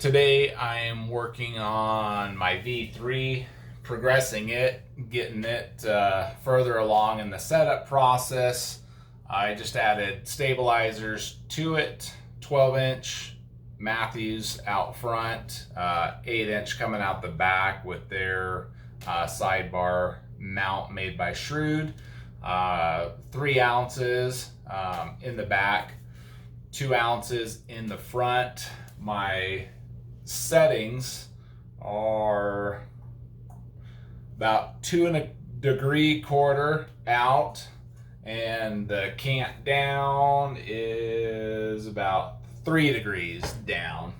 Today I am working on my V3, progressing it, getting it further along in the setup process. I just added stabilizers to it, 12-inch Mathews out front, 8-inch coming out the back with their sidebar mount made by Shrewd, 3 ounces in the back, 2 ounces in the front. My settings are about 2.25 degrees out, and the cant down is about 3 degrees down.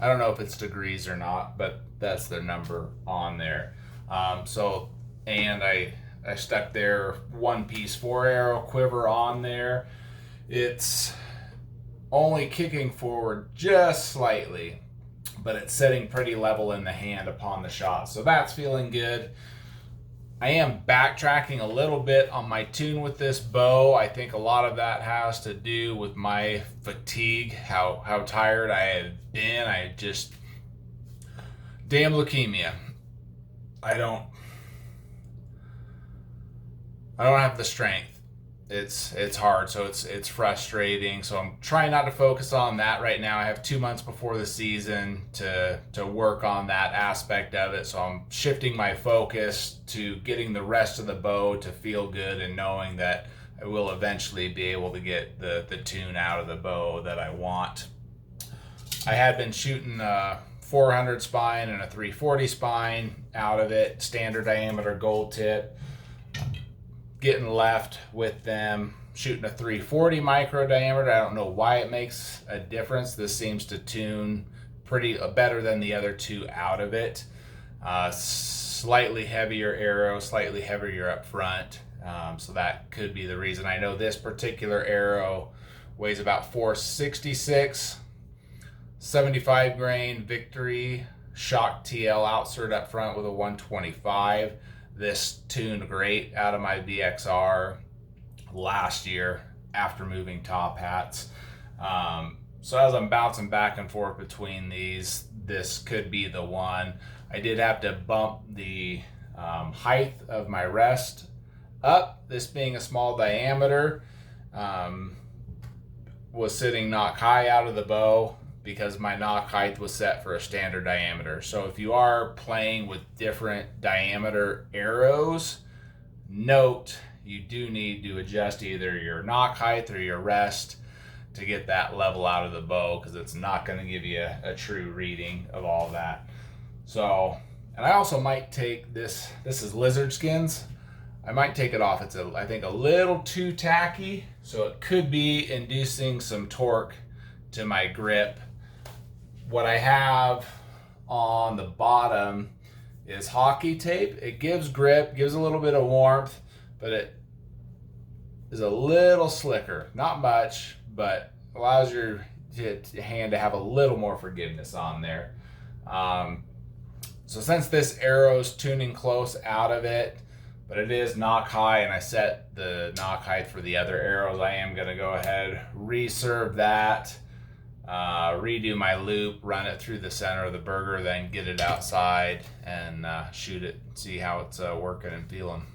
I don't know if it's degrees or not, but that's the number on there. And I stuck their 1-piece 4-arrow quiver on there. It's only kicking forward just slightly, but it's setting pretty level in the hand upon the shot, so that's feeling good. I am backtracking a little bit on my tune with this bow. I think a lot of that has to do with my fatigue, how tired I have been. I just, damn leukemia. I don't have the strength. It's hard, so it's frustrating. So I'm trying not to focus on that right now. I have 2 months before the season to work on that aspect of it. So I'm shifting my focus to getting the rest of the bow to feel good and knowing that I will eventually be able to get the tune out of the bow that I want. I had been shooting a 400 spine and a 340 spine out of it, standard diameter gold tip. Getting left with them shooting a 340 micro diameter. I don't know why it makes a difference. This seems to tune pretty better than the other two out of it. Slightly heavier arrow, slightly heavier up front. So that could be the reason. I know this particular arrow weighs about 466, 75 grain Victory Shock TL outsert up front with a 125. This tuned great out of my VXR last year after moving top hats. So as I'm bouncing back and forth between these, this could be the one. I did have to bump the height of my rest up. This being a small diameter, was sitting knock high out of the bow because my knock height was set for a standard diameter. So if you are playing with different diameter arrows, note you do need to adjust either your knock height or your rest to get that level out of the bow, because it's not going to give you a true reading of all that. So, and I also might take this is lizard skins. I might take it off. It's I think a little too tacky, so it could be inducing some torque to my grip. What I have on the bottom is hockey tape. It gives grip, gives a little bit of warmth, but it is a little slicker. Not much, but allows your hand to have a little more forgiveness on there. So since this arrow's tuning close out of it, but it is knock high, and I set the knock height for the other arrows, I am gonna go ahead, reserve that, redo my loop, run it through the center of the burger, then get it outside and shoot it, see how it's working and feeling.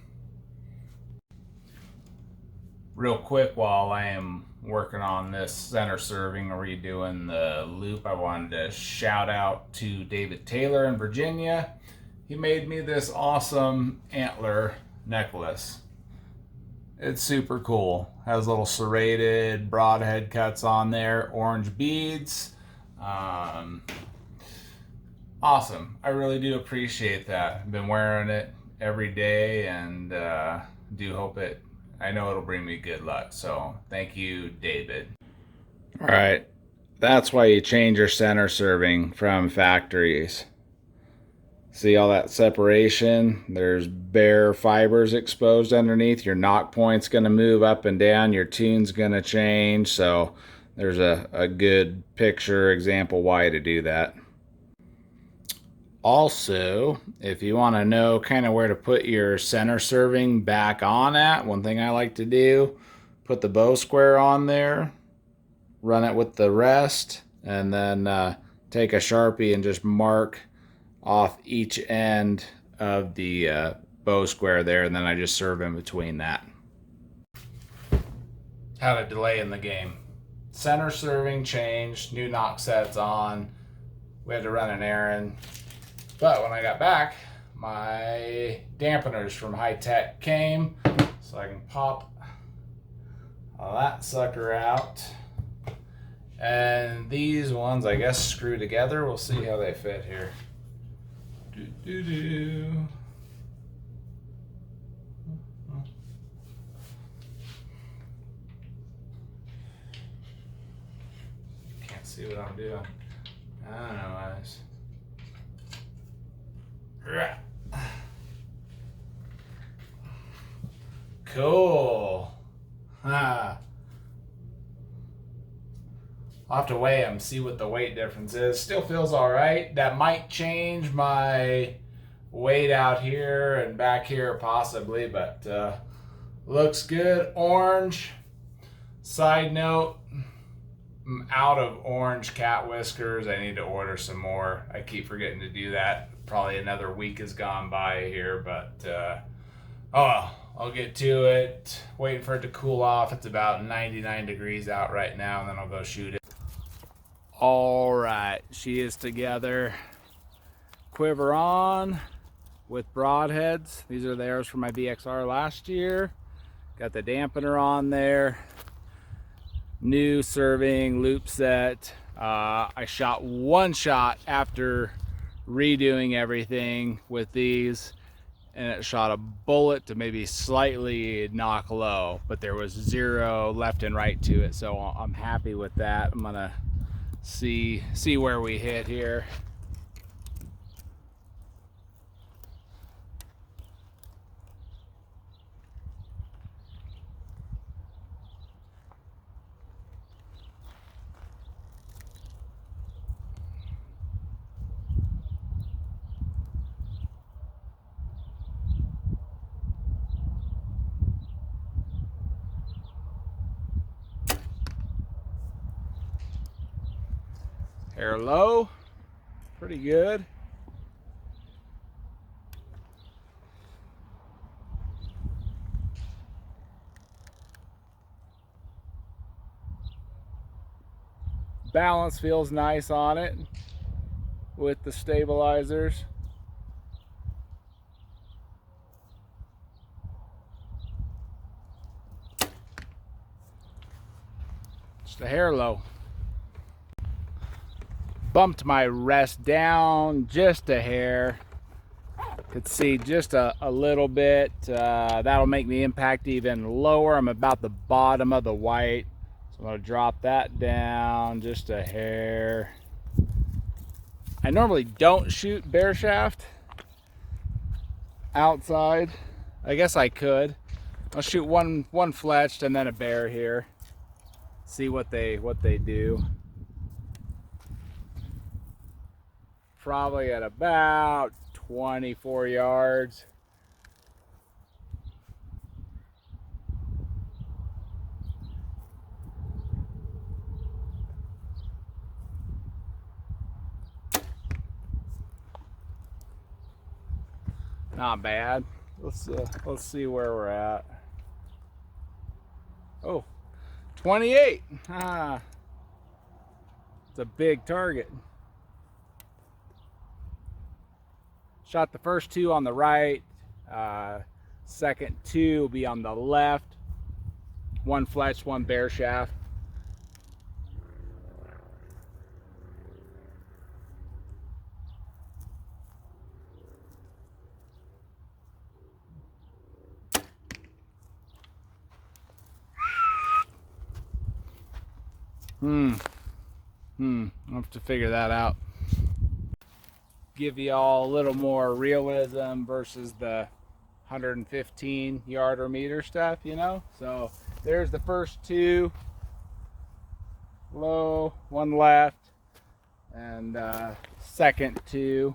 Real quick, while I am working on this center serving or redoing the loop, I wanted to shout out to David Taylor in Virginia. He made me this awesome antler necklace. It's super cool. Has little serrated broadhead cuts on there, orange beads. Awesome. I really do appreciate that. I've been wearing it every day, and do hope I know it'll bring me good luck. So thank you, David. All right. That's why you change your center serving from factories. See all that separation? There's bare fibers exposed underneath. Your knock point's going to move up and down. Your tune's going to change. So there's a good picture example why to do that. Also, if you want to know kind of where to put your center serving back on at, one thing I like to do, put the bow square on there, run it with the rest, and then take a Sharpie and just mark off each end of the bow square there, and then I just serve in between that. Had a delay in the game. Center serving changed, new knock sets on. We had to run an errand. But when I got back, my dampeners from High Tech came, so I can pop that sucker out. And these ones, I guess, screw together. We'll see how they fit here. Can't see what I'm doing. I don't know, guys. Cool. I'll have to weigh them, see what the weight difference is. Still feels all right. That might change my weight out here and back here possibly, but looks good. Orange. Side note, I'm out of orange cat whiskers. I need to order some more. I keep forgetting to do that. Probably another week has gone by here, but I'll get to it. Waiting for it to cool off. It's about 99 degrees out right now, and then I'll go shoot it. All right, she is together. Quiver on with broadheads. These are the arrows from my VXR last year. Got the dampener on there. New serving loop set. I shot one shot after redoing everything with these, and it shot a bullet to maybe slightly knock low, but there was zero left and right to it, so I'm happy with that. I'm gonna see where we hit here. Hair low, pretty good. Balance feels nice on it with the stabilizers. Just a hair low. Bumped my rest down just a hair. Could see just a little bit. That'll make the impact even lower. I'm about the bottom of the white, so I'm gonna drop that down just a hair. I normally don't shoot bare shaft outside. I guess I could. I'll shoot one fletched and then a bare here. See what they do. Probably at about 24 yards. Not bad. Let's see where we're at. Oh, 28. It's a big target. Shot the first two on the right, second two will be on the left. One fletched, one bare shaft. I'll have to figure that out. Give y'all a little more realism versus the 115 yard or meter stuff, you know. So there's the first two, low, one left, and second two.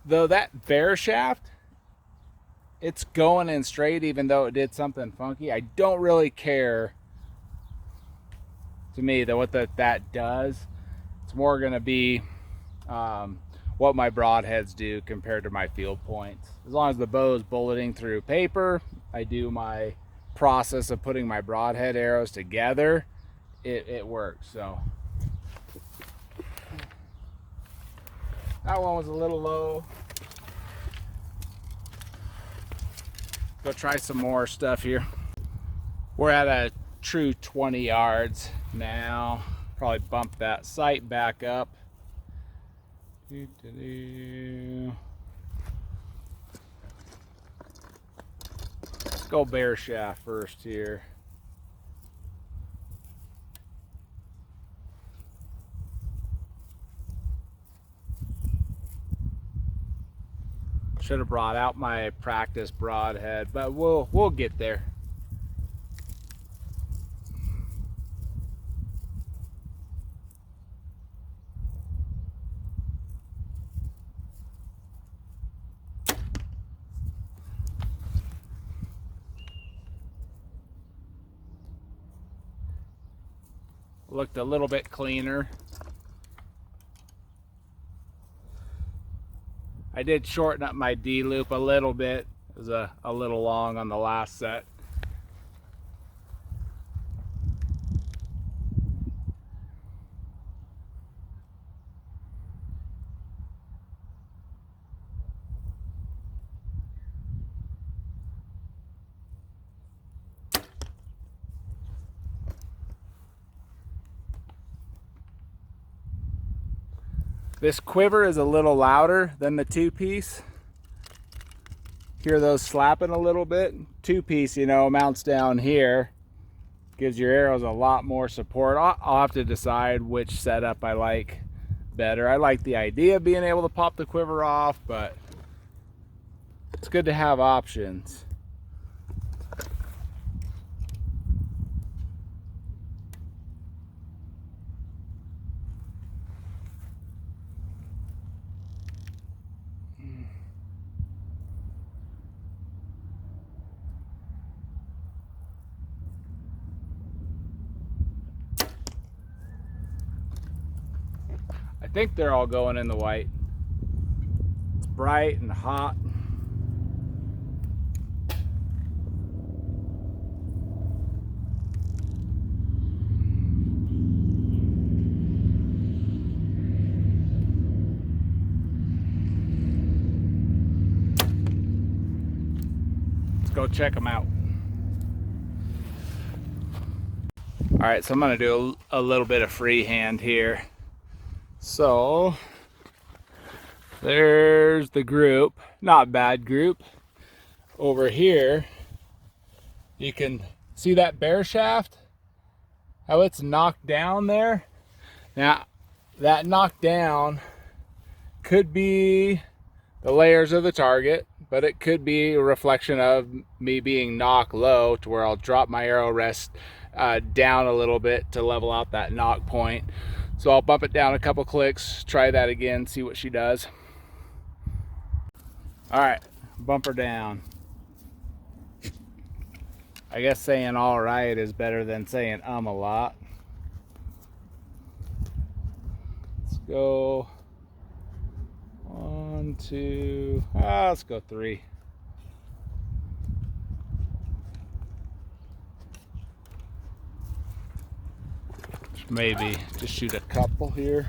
Though that bare shaft, it's going in straight even though it did something funky. I don't really care to me that what that does. It's more going to be what my broadheads do compared to my field points. As long as the bow is bulleting through paper, I do my process of putting my broadhead arrows together, it works. So that one was a little low. Go try some more stuff here. We're at a true 20 yards now. Probably bump that sight back up. Let's go bear shaft first here. Should have brought out my practice broadhead, but we'll get there. Looked a little bit cleaner. I did shorten up my D loop a little bit. It was a little long on the last set. This quiver is a little louder than the two-piece. Hear those slapping a little bit? Two-piece, you know, mounts down here. Gives your arrows a lot more support. I'll have to decide which setup I like better. I like the idea of being able to pop the quiver off, but it's good to have options. I think they're all going in the white. It's bright and hot. Let's go check them out. All right, so I'm gonna do a little bit of freehand here. So there's the group, not bad group. Over here, you can see that bear shaft, how it's knocked down there. Now, that knockdown could be the layers of the target, but it could be a reflection of me being knocked low to where I'll drop my arrow rest down a little bit to level out that knock point. So I'll bump it down a couple clicks, try that again, see what she does. All right, bump her down. I guess saying all right is better than saying a lot. Let's go 1, 2, let's go 3. Maybe just shoot a couple here.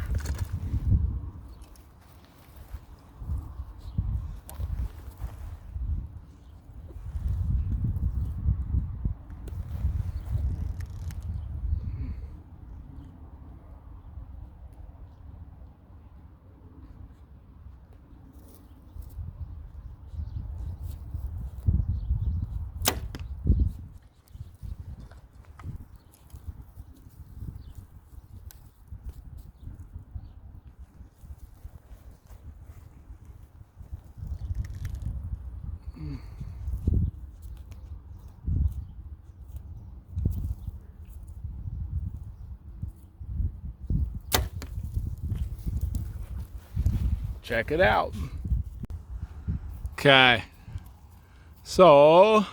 Check it out. Okay, so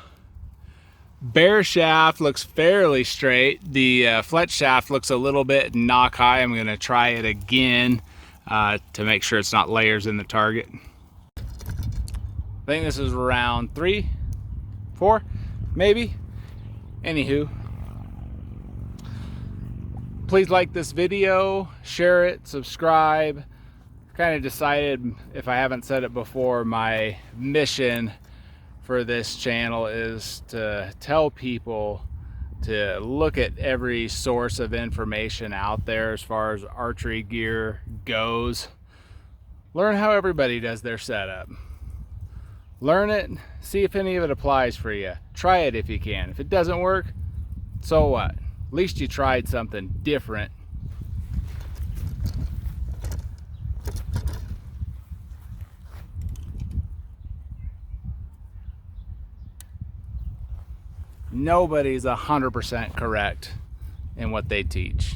bear shaft looks fairly straight. The fletch shaft looks a little bit knock high. I'm going to try it again to make sure it's not layers in the target. I think this is round 3, 4, maybe. Anywho, please like this video, share it, subscribe. Kind of decided, if I haven't said it before, my mission for this channel is to tell people to look at every source of information out there as far as archery gear goes. Learn how everybody does their setup. Learn it, see if any of it applies for you. Try it if you can. If it doesn't work, so what? At least you tried something different. Nobody's 100% correct in what they teach.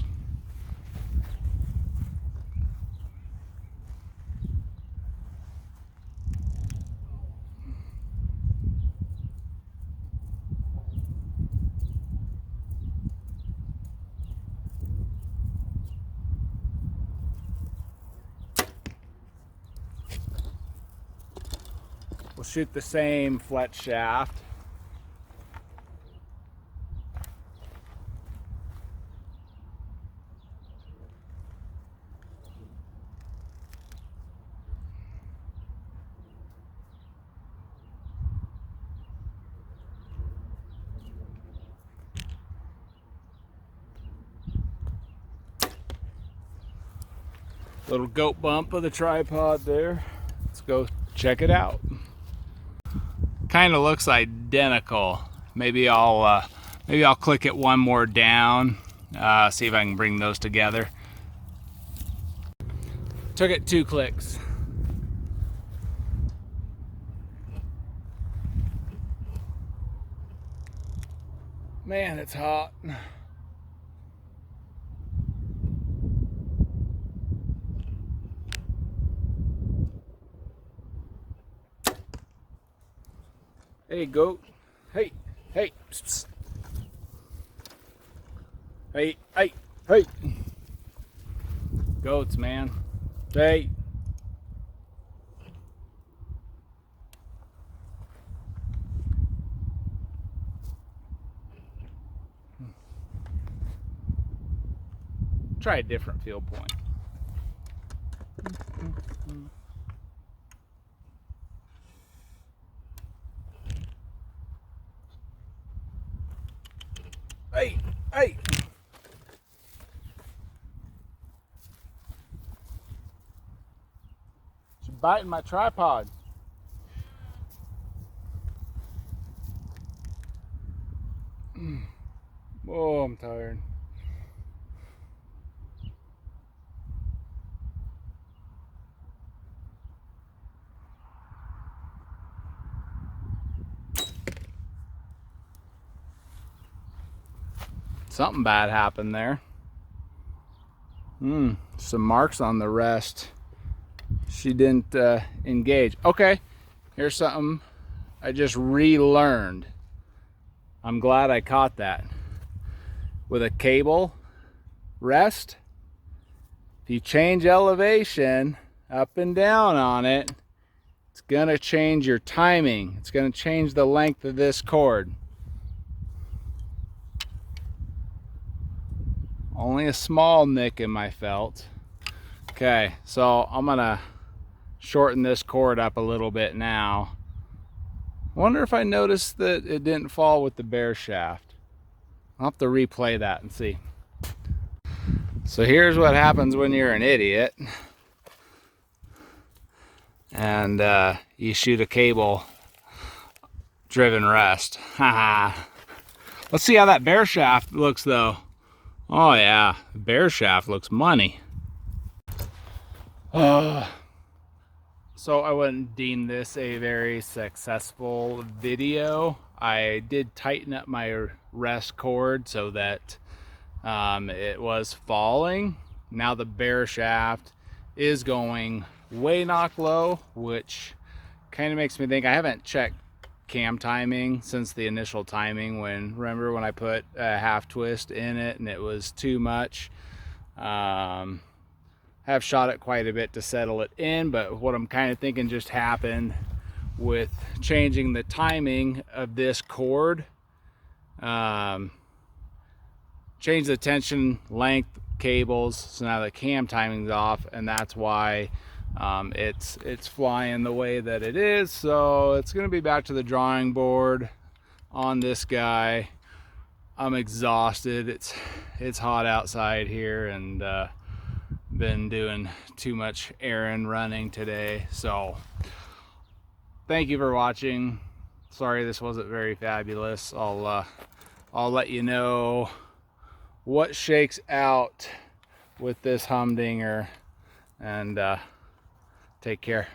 We'll shoot the same fletch shaft. Little goat bump of the tripod there. Let's go check it out. Kind of looks identical. Maybe I'll click it one more down. See if I can bring those together. Took it 2 clicks. Man, it's hot. Hey, goat. Hey, hey. Psst, psst. Hey, hey, hey. Goats, man. Hey. Try a different field point. Hey, hey. She's biting my tripod. Oh, I'm tired. Something bad happened there. Some marks on the rest. She didn't engage. Okay, here's something I just relearned. I'm glad I caught that. With a cable rest, if you change elevation up and down on it, it's gonna change your timing. It's gonna change the length of this cord. Only a small nick in my felt. Okay, so I'm gonna shorten this cord up a little bit now. I wonder if I noticed that it didn't fall with the bear shaft. I'll have to replay that and see. So here's what happens when you're an idiot and you shoot a cable driven rest. Haha. Let's see how that bear shaft looks though. Oh yeah, bear shaft looks money. So I wouldn't deem this a very successful video. I did tighten up my rest cord so that it was falling. Now the bear shaft is going way knock low, which kind of makes me think, I haven't checked cam timing since the initial timing, remember when I put a half twist in it and it was too much. Have shot it quite a bit to settle it in, but what I'm kind of thinking just happened with changing the timing of this cord, change the tension length cables, so now the cam timing's off, and that's why it's flying the way that it is. So it's gonna be back to the drawing board on this guy. I'm exhausted. It's hot outside here, and been doing too much errand running today. So thank you for watching. Sorry this wasn't very fabulous. I'll let you know what shakes out with this humdinger, and take care.